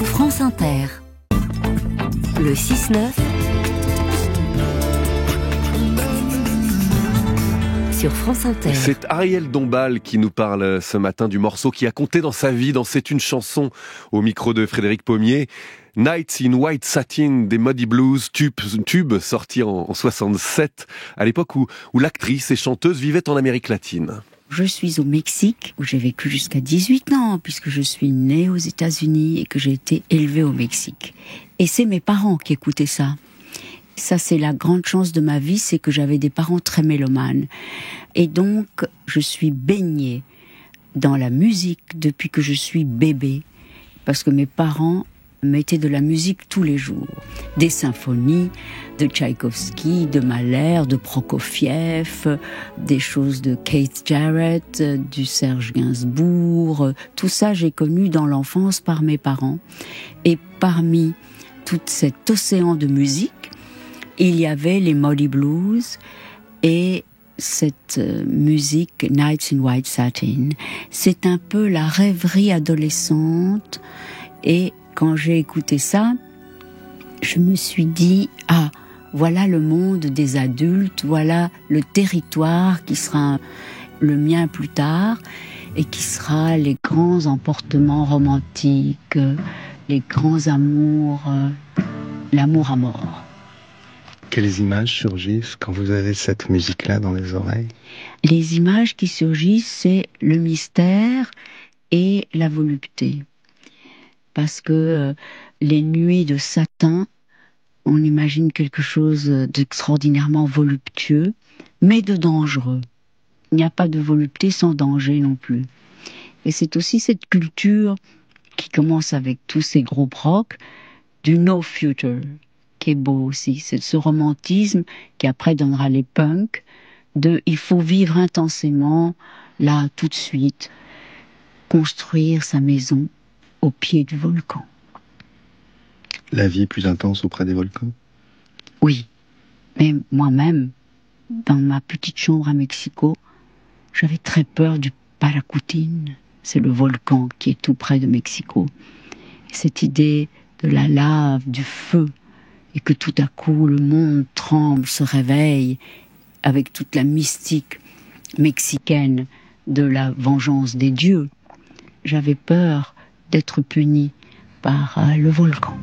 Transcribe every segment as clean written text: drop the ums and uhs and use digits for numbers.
France Inter. Le 6-9 sur France Inter. C'est Ariel Dombal qui nous parle ce matin du morceau qui a compté dans sa vie dans C'est une chanson au micro de Frédéric Pommier. Nights in White Satin des Moody Blues, tube sorti en 67, à l'époque où l'actrice et chanteuse vivait en Amérique latine. Je suis au Mexique, où j'ai vécu jusqu'à 18 ans, puisque je suis née aux États-Unis et que j'ai été élevée au Mexique. Et c'est mes parents qui écoutaient ça. Ça, c'est la grande chance de ma vie, c'est que j'avais des parents très mélomanes. Et donc, je suis baignée dans la musique depuis que je suis bébé, parce que mes parents mettaient de la musique tous les jours. Des symphonies de Tchaïkovski, de Mahler, de Prokofiev, des choses de Keith Jarrett, du Serge Gainsbourg. Tout ça, j'ai connu dans l'enfance par mes parents. Et parmi tout cet océan de musique, il y avait les Moody Blues et cette musique Nights in White Satin. C'est un peu la rêverie adolescente. Et quand j'ai écouté ça, je me suis dit, ah, voilà le monde des adultes, voilà le territoire qui sera le mien plus tard et qui sera les grands emportements romantiques, les grands amours, l'amour à mort. Quelles images surgissent quand vous avez cette musique-là dans les oreilles ? Les images qui surgissent, c'est le mystère et la volupté. Parce que les nuits de satin, on imagine quelque chose d'extraordinairement voluptueux, mais de dangereux. Il n'y a pas de volupté sans danger non plus. Et c'est aussi cette culture qui commence avec tous ces gros rock du no future, qui est beau aussi. C'est ce romantisme qui après donnera les punks, de il faut vivre intensément, là, tout de suite, construire sa maison au pied du volcan. La vie est plus intense auprès des volcans ? Oui, mais moi-même, dans ma petite chambre à Mexico, j'avais très peur du Paracutin. C'est le volcan qui est tout près de Mexico. Et cette idée de la lave, du feu, et que tout à coup le monde tremble, se réveille, avec toute la mystique mexicaine de la vengeance des dieux. J'avais peur d'être puni par le volcan.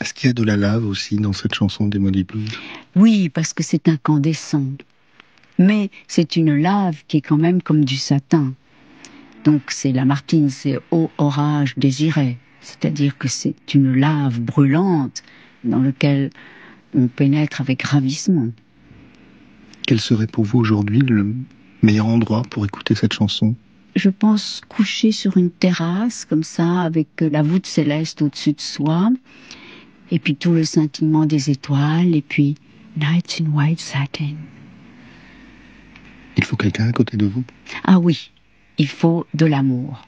Est-ce qu'il y a de la lave aussi dans cette chanson des Moody Blues ? Oui, parce que c'est incandescent. Mais c'est une lave qui est quand même comme du satin. Donc c'est Lamartine, c'est eau, orage, désiré. C'est-à-dire que c'est une lave brûlante dans laquelle on pénètre avec ravissement. Quel serait pour vous aujourd'hui le meilleur endroit pour écouter cette chanson ? Je pense coucher sur une terrasse, comme ça, avec la voûte céleste au-dessus de soi, et puis tout le scintillement des étoiles, et puis Nights in White Satin. Il faut quelqu'un à côté de vous ? Ah oui, il faut de l'amour.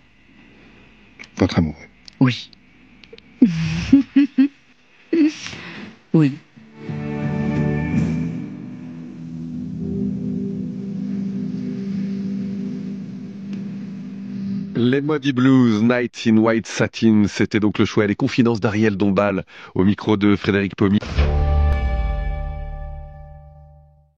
Votre amour ? Oui. Oui. Les Moody Blues, Nights in White Satin, c'était donc le choix et les confidences d'Ariel Dombal au micro de Frédéric Pommier.